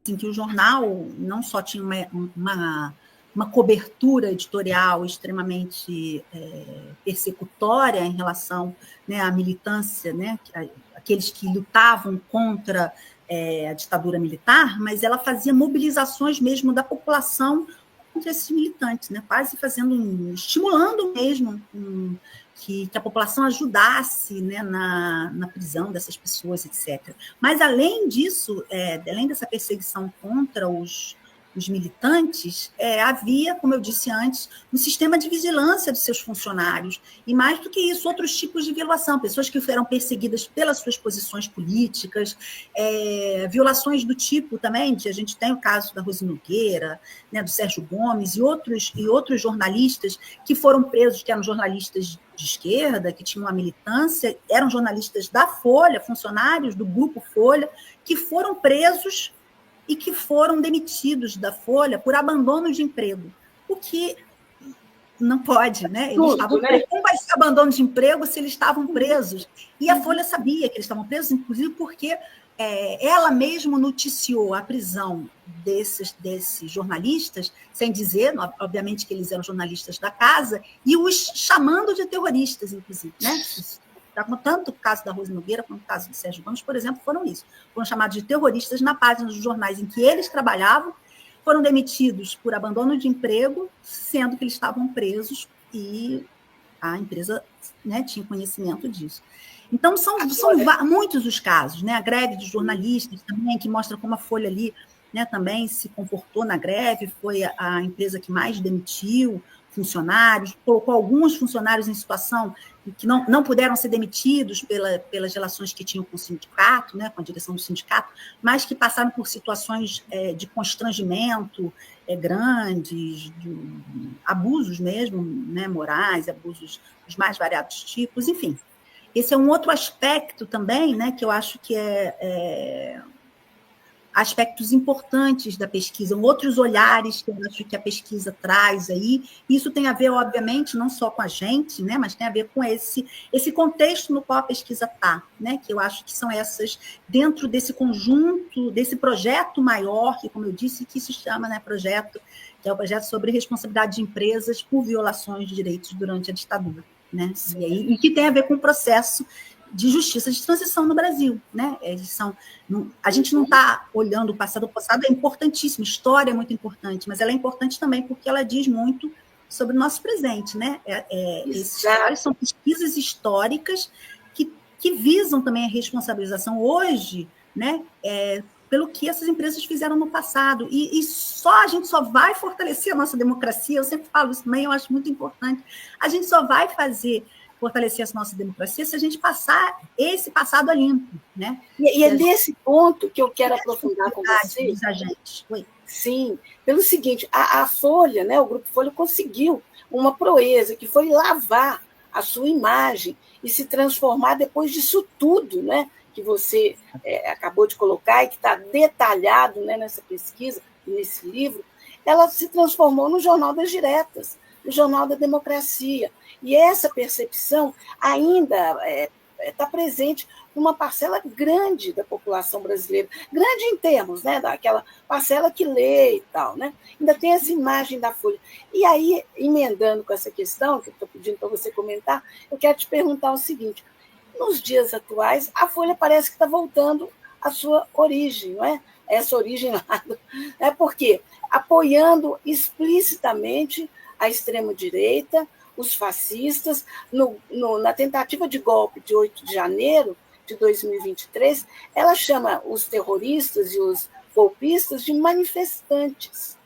em que o jornal não só tinha uma cobertura editorial extremamente persecutória em relação, né, à militância, né, aqueles que lutavam contra a ditadura militar, mas ela fazia mobilizações mesmo da população contra esses militantes, né, quase estimulando mesmo que a população ajudasse, né, na prisão dessas pessoas, etc. Mas, além disso, além dessa perseguição contra os militantes, havia, como eu disse antes, um sistema de vigilância dos seus funcionários, e mais do que isso, outros tipos de violação, pessoas que foram perseguidas pelas suas posições políticas, violações do tipo também, a gente tem o caso da Rose Nogueira, né, do Sérgio Gomes, e outros jornalistas que foram presos, que eram jornalistas de esquerda, que tinham uma militância, eram jornalistas da Folha, funcionários do Grupo Folha, que foram presos e que foram demitidos da Folha por abandono de emprego, o que não pode, né? Eles estavam, né? Como vai ser abandono de emprego se eles estavam presos? E a Folha sabia que eles estavam presos, inclusive porque ela mesma noticiou a prisão desses jornalistas, sem dizer, obviamente, que eles eram jornalistas da casa, e os chamando de terroristas, inclusive, né? Tanto o caso da Rose Nogueira quanto o caso do Sérgio Gomes, por exemplo, foram isso. Foram chamados de terroristas na página dos jornais em que eles trabalhavam, foram demitidos por abandono de emprego, sendo que eles estavam presos e a empresa, né, tinha conhecimento disso. Então, são muitos os casos, né? A greve de jornalistas também, que mostra como a Folha ali, né, também se comportou na greve, foi a empresa que mais demitiu funcionários, colocou alguns funcionários em situação que não puderam ser demitidos pelas relações que tinham com o sindicato, né, com a direção do sindicato, mas que passaram por situações de constrangimento grandes, de abusos mesmo, né, morais, abusos dos mais variados tipos, enfim. Esse é um outro aspecto também, né, que eu acho que aspectos importantes da pesquisa, outros olhares que eu acho que a pesquisa traz aí. Isso tem a ver, obviamente, não só com a gente, né, mas tem a ver com esse contexto no qual a pesquisa está, né, que eu acho que são essas, dentro desse conjunto, desse projeto maior, que, como eu disse, que se chama, né, que é o projeto sobre responsabilidade de empresas por violações de direitos durante a ditadura, né, e que tem a ver com o processo de justiça de transição no Brasil, né? A gente não está olhando o passado é importantíssimo, história é muito importante, mas ela é importante também porque ela diz muito sobre o nosso presente, né? Esses trabalhos são pesquisas históricas que visam também a responsabilização hoje, né? Pelo que essas empresas fizeram no passado, e a gente só vai fortalecer a nossa democracia, eu sempre falo isso também, eu acho muito importante, a gente só vai fortalecer a nossa democracia se a gente passar esse passado a limpo, né? E é nesse ponto que eu quero aprofundar com você. Dos agentes. Oi. Sim, pelo seguinte, a Folha, né, o Grupo Folha conseguiu uma proeza, que foi lavar a sua imagem e se transformar depois disso tudo, né, que você acabou de colocar e que está detalhado, né, nessa pesquisa, nesse livro, ela se transformou no Jornal das Diretas, no Jornal da Democracia. E essa percepção ainda está presente numa parcela grande da população brasileira, grande em termos, né, daquela parcela que lê e tal, né? Ainda tem essa imagem da Folha. E aí, emendando com essa questão, que eu estou pedindo para você comentar, eu quero te perguntar o seguinte: nos dias atuais, a Folha parece que está voltando à sua origem, não é? Essa origem lá, né? Porque apoiando explicitamente a extrema-direita, os fascistas, na tentativa de golpe de 8 de janeiro de 2023, ela chama os terroristas e os golpistas de manifestantes.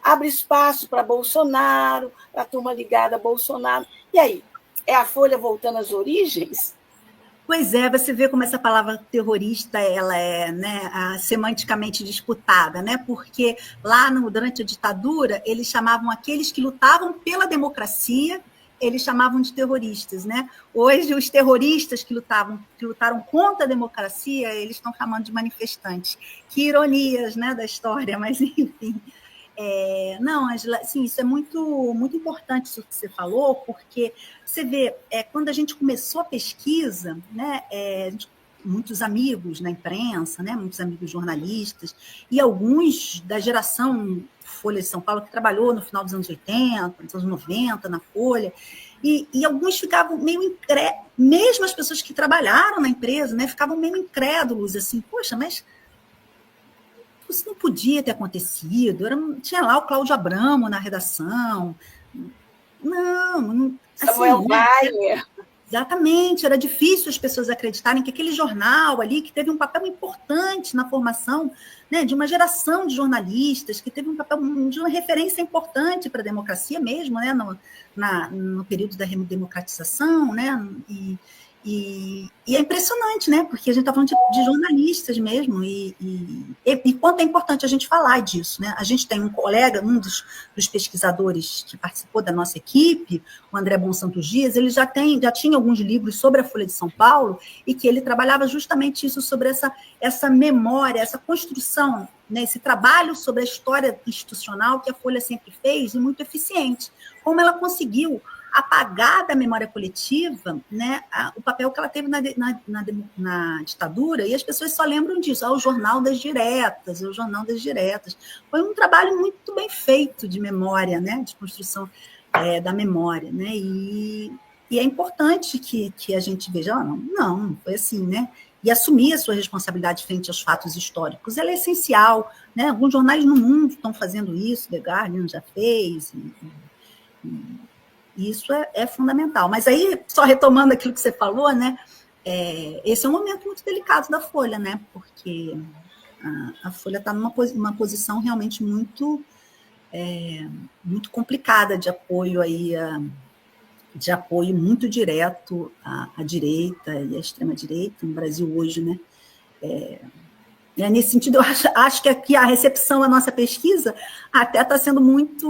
Abre espaço para Bolsonaro, para a turma ligada a Bolsonaro. E aí, é a Folha voltando às origens? Pois é, você vê como essa palavra terrorista ela é, né, semanticamente disputada, né? Porque lá durante a ditadura eles chamavam aqueles que lutavam pela democracia, eles chamavam de terroristas, né? Hoje os terroristas que lutaram contra a democracia, eles estão chamando de manifestantes. Que ironias, né, da história, mas enfim. Não, Angela, sim, isso é muito, muito importante isso que você falou, porque você vê, quando a gente começou a pesquisa, né, a gente muitos amigos na imprensa, né? Muitos amigos jornalistas, e alguns da geração Folha de São Paulo, que trabalhou no final dos anos 80, dos anos 90, na Folha, e alguns ficavam meio incrédulos, mesmo as pessoas que trabalharam na empresa, né, ficavam meio incrédulos, assim, poxa, mas isso não podia ter acontecido, tinha lá o Cláudio Abramo na redação, não Samuel Weiner. Exatamente, era difícil as pessoas acreditarem que aquele jornal ali, que teve um papel importante na formação, né, de uma geração de jornalistas, que teve um papel de uma referência importante para a democracia mesmo, né, no período da redemocratização, né, e é impressionante, né, porque a gente está falando de jornalistas mesmo, e quanto é importante a gente falar disso, né? A gente tem um colega, um dos pesquisadores que participou da nossa equipe, o André Bonsanto Dias, ele já tinha alguns livros sobre a Folha de São Paulo, e que ele trabalhava justamente isso, sobre essa memória, essa construção, né, esse trabalho sobre a história institucional que a Folha sempre fez, e muito eficiente. Como ela conseguiu apagar da memória coletiva, né, o papel que ela teve na ditadura, e as pessoas só lembram disso, o Jornal das Diretas, o Jornal das Diretas. Foi um trabalho muito bem feito de memória, né, de construção da memória, né, e é importante que a gente veja, não foi assim, né, e assumir a sua responsabilidade frente aos fatos históricos, ela é essencial, né, alguns jornais no mundo estão fazendo isso, The Guardian já fez, isso é fundamental. Mas aí, só retomando aquilo que você falou, né, esse é um momento muito delicado da Folha, né, porque a Folha está numa posição realmente muito, muito complicada de apoio aí muito direto à direita e à extrema-direita no Brasil hoje, né. Nesse sentido, eu acho que aqui a recepção à nossa pesquisa até está sendo muito,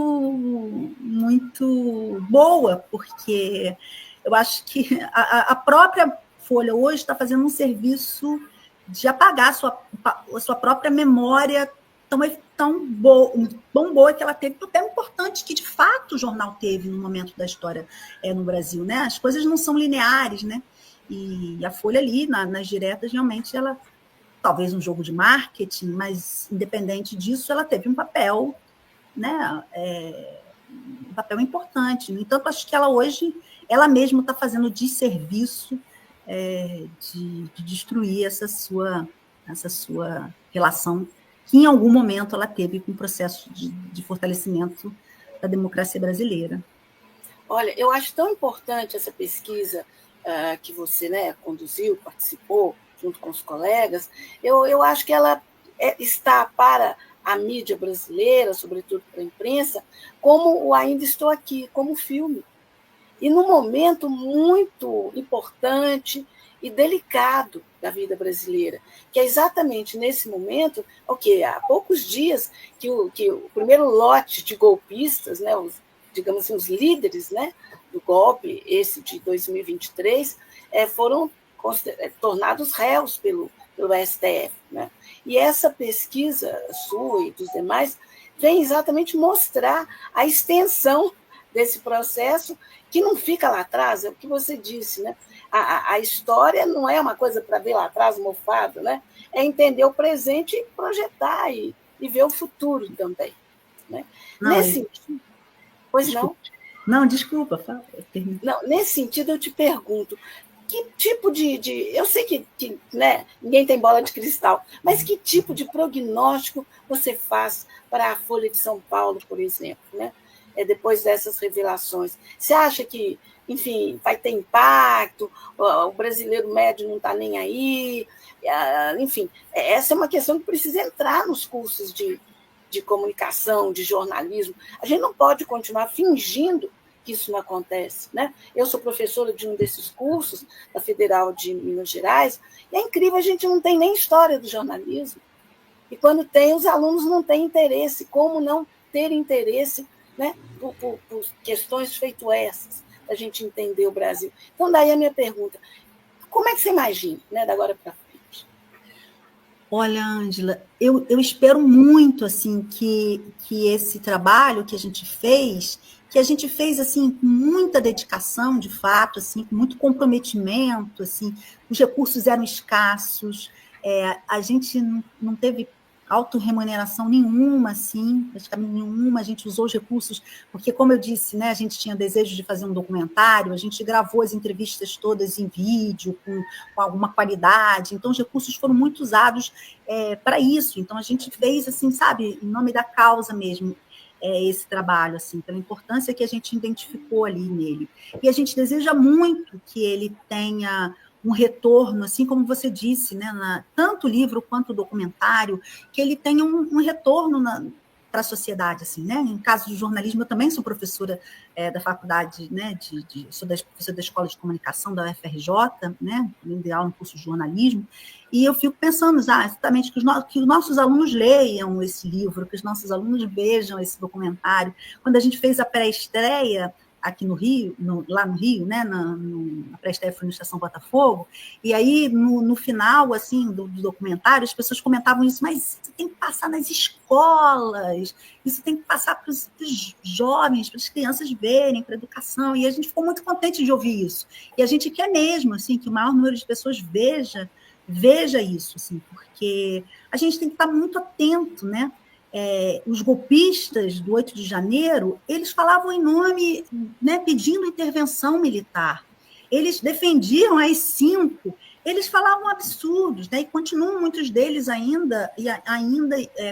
muito boa, porque eu acho que a própria Folha hoje está fazendo um serviço de apagar a sua própria memória tão boa que ela teve, um papel importante que, de fato, o jornal teve no momento da história no Brasil, né? As coisas não são lineares, né? E a Folha ali, nas diretas, realmente, ela... talvez um jogo de marketing, mas, independente disso, ela teve um papel, né, um papel importante. No entanto, acho que ela hoje, ela mesma está fazendo desserviço de destruir essa sua relação que, em algum momento, ela teve com o processo de fortalecimento da democracia brasileira. Olha, eu acho tão importante essa pesquisa que você, né, conduziu, participou, junto com os colegas. Eu acho que ela está para a mídia brasileira, sobretudo para a imprensa, como o Ainda Estou Aqui, como filme. E num momento muito importante e delicado da vida brasileira, que é exatamente nesse momento, há poucos dias que o primeiro lote de golpistas, né, digamos assim, os líderes, né, do golpe, esse de 2023, foram tornados réus pelo STF. Né? E essa pesquisa sua e dos demais vem exatamente mostrar a extensão desse processo, que não fica lá atrás, é o que você disse, né? A história não é uma coisa para ver lá atrás mofado, né? É entender o presente e projetar e ver o futuro também. Né? Nesse sentido... Pois desculpa. Não, desculpa. Fala. Não, nesse sentido, eu te pergunto, que tipo de... Eu sei que né, ninguém tem bola de cristal, mas que tipo de prognóstico você faz para a Folha de São Paulo, por exemplo, né? Depois dessas revelações? Você acha que, enfim, vai ter impacto? O brasileiro médio não está nem aí? Enfim, essa é uma questão que precisa entrar nos cursos de comunicação, de jornalismo. A gente não pode continuar fingindo que isso não acontece. Né? Eu sou professora de um desses cursos, da Federal de Minas Gerais, e é incrível, a gente não tem nem história do jornalismo. E quando tem, os alunos não têm interesse. Como não ter interesse, né, por questões feito essas, para a gente entender o Brasil? Então, daí a minha pergunta, como é que você imagina, né, da agora para frente? Não, Olha, Ângela, eu espero muito assim que esse trabalho que a gente fez assim com muita dedicação, de fato, assim, com muito comprometimento, assim, os recursos eram escassos, a gente não teve autorremuneração nenhuma, assim, praticamente nenhuma, a gente usou os recursos, porque, como eu disse, né, a gente tinha desejo de fazer um documentário, a gente gravou as entrevistas todas em vídeo, com alguma qualidade, então os recursos foram muito usados para isso. Então, a gente fez, assim, sabe, em nome da causa mesmo, esse trabalho, assim, pela importância que a gente identificou ali nele. E a gente deseja muito que ele tenha um retorno, assim como você disse, né, tanto o livro quanto o documentário, que ele tenha um retorno para a sociedade, assim, né? Em caso de jornalismo, eu também sou professora da faculdade, né? Sou professora da Escola de Comunicação da UFRJ, né? Dei aula no curso de jornalismo, e eu fico pensando exatamente que os nossos alunos leiam esse livro, que os nossos alunos vejam esse documentário. Quando a gente fez a pré-estreia aqui no Rio, lá no Rio, né, na pré-estreia foi na Estação Botafogo, e aí no final assim do documentário as pessoas comentavam isso, mas isso tem que passar nas escolas, isso tem que passar para os jovens, para as crianças verem, para a educação, e a gente ficou muito contente de ouvir isso, e a gente quer mesmo assim, que o maior número de pessoas veja isso, assim, porque a gente tem que estar muito atento, né? Os golpistas do 8 de janeiro, eles falavam em nome, né, pedindo intervenção militar. Eles defendiam as 5, eles falavam absurdos, né, e continuam muitos deles ainda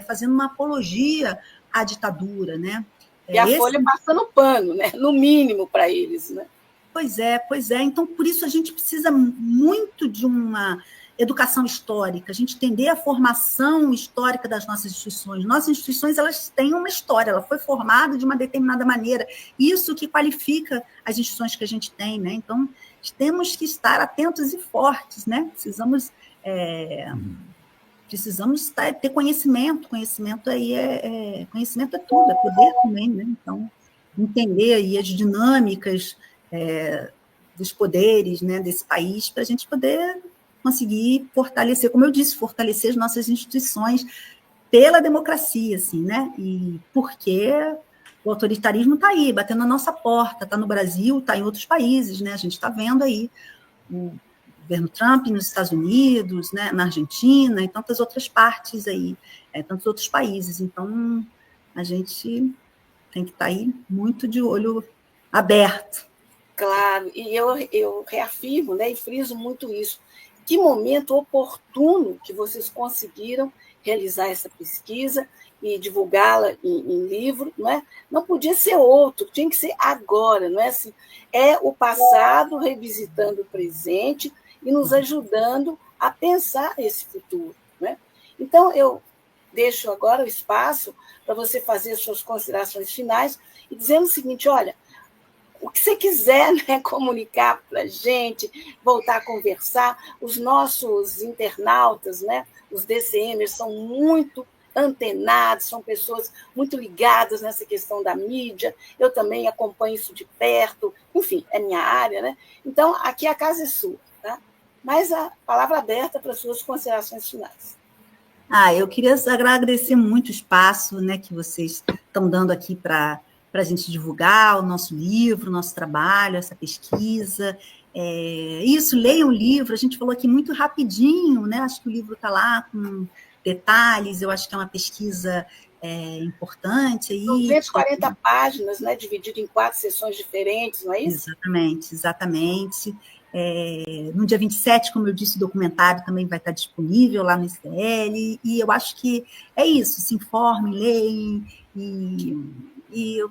fazendo uma apologia à ditadura. Né? E a Folha passando pano, né? No mínimo, para eles. Né? Pois é. Então, por isso, a gente precisa muito de uma educação histórica, a gente entender a formação histórica das nossas instituições. Nossas instituições, elas têm uma história, ela foi formada de uma determinada maneira, isso que qualifica as instituições que a gente tem, né? Então, temos que estar atentos e fortes, né? Precisamos ter conhecimento aí conhecimento é tudo, é poder também, né? Então, entender aí as dinâmicas dos poderes, né, desse país, para a gente poder conseguir fortalecer, como eu disse, fortalecer as nossas instituições pela democracia, assim, né? E porque o autoritarismo está aí, batendo na nossa porta, está no Brasil, está em outros países, né? A gente está vendo aí o governo Trump nos Estados Unidos, né? Na Argentina, e tantas outras partes aí, tantos outros países. Então, a gente tem que estar aí muito de olho aberto. Claro, e eu reafirmo, né, e friso muito isso. Que momento oportuno que vocês conseguiram realizar essa pesquisa e divulgá-la em livro, não é? Não podia ser outro, tinha que ser agora, não é assim? É o passado revisitando o presente e nos ajudando a pensar esse futuro, né? Então, eu deixo agora o espaço para você fazer as suas considerações finais e dizendo o seguinte, olha, o que você quiser, né, comunicar para a gente, voltar a conversar. Os nossos internautas, né, os DCMers, são muito antenados, são pessoas muito ligadas nessa questão da mídia. Eu também acompanho isso de perto, enfim, é minha área, né? Então, aqui a casa é sua, tá? Mas a palavra aberta para as suas considerações finais. Eu queria agradecer muito o espaço, né, que vocês estão dando aqui para a gente divulgar o nosso livro, o nosso trabalho, essa pesquisa. Leiam o livro, a gente falou aqui muito rapidinho, né? Acho que o livro está lá com detalhes, eu acho que é uma pesquisa importante. Aí, 240 páginas, né? Dividido em 4 sessões diferentes, não é isso? Exatamente. No dia 27, como eu disse, o documentário também vai estar disponível lá no ICL, e eu acho que é isso, se informem, leem, e eu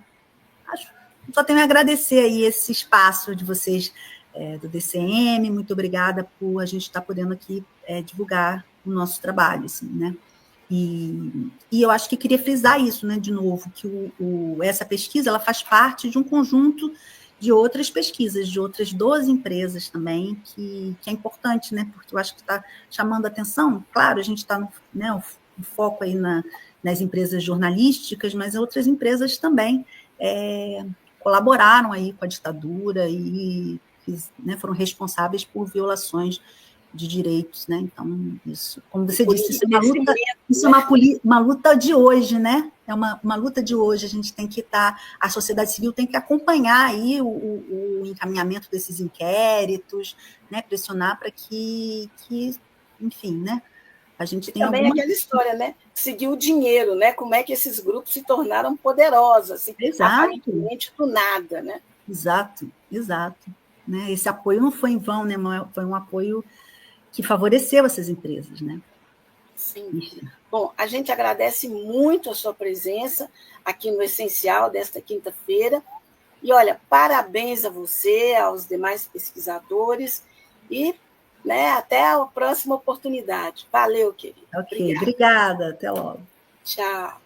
só tenho a agradecer aí esse espaço de vocês do DCM, muito obrigada por a gente estar podendo aqui divulgar o nosso trabalho, assim, né? E eu acho que queria frisar isso, né, de novo, que essa pesquisa ela faz parte de um conjunto de outras pesquisas, de outras 12 empresas também, que é importante, né, porque eu acho que está chamando a atenção. Claro, a gente está no foco aí nas empresas jornalísticas, mas outras empresas também colaboraram aí com a ditadura e né, foram responsáveis por violações de direitos, né? Então, isso, como você disse, isso é uma luta de hoje, né? É uma luta de hoje, a gente tem que a sociedade civil tem que acompanhar aí o encaminhamento desses inquéritos, né? Pressionar para que, enfim, né? A gente tem também aquela história, né? Seguir o dinheiro, né? Como é que esses grupos se tornaram poderosos, assim, aparentemente do nada, né? Exato. Né? Esse apoio não foi em vão, né? Foi um apoio que favoreceu essas empresas, né? Sim. Bom, a gente agradece muito a sua presença aqui no Essencial desta quinta-feira. E, olha, parabéns a você, aos demais pesquisadores, e, né, até a próxima oportunidade. Valeu, querido. Ok, obrigada. Até logo. Tchau.